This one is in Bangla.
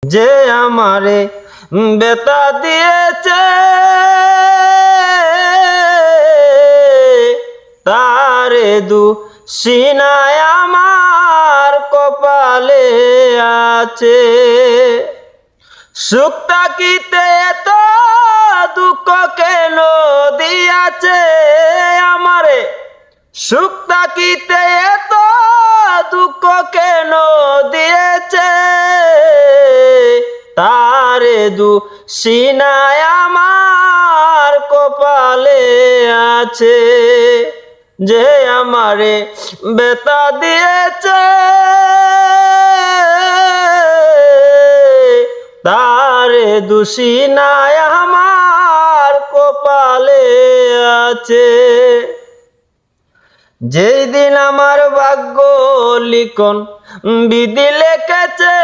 যে আমারে বেতা দিয়েছে তারে দুঃসিনায় আমার কপালে আছে। সুখ থাকিতে এত দুঃখ কেন দিয়াছে আমারে, সুখ থাকিতে এত দুঃখ কেন দিয়েছে, তারে দুঃসিনায় আমার কপালে আছে। যে আমারে বেতা দিয়েছে তারে দুঃসিনায় আমার কপালে আছে। যেই দিন আমার ভাগ্য লিখন বিধি লিখেছে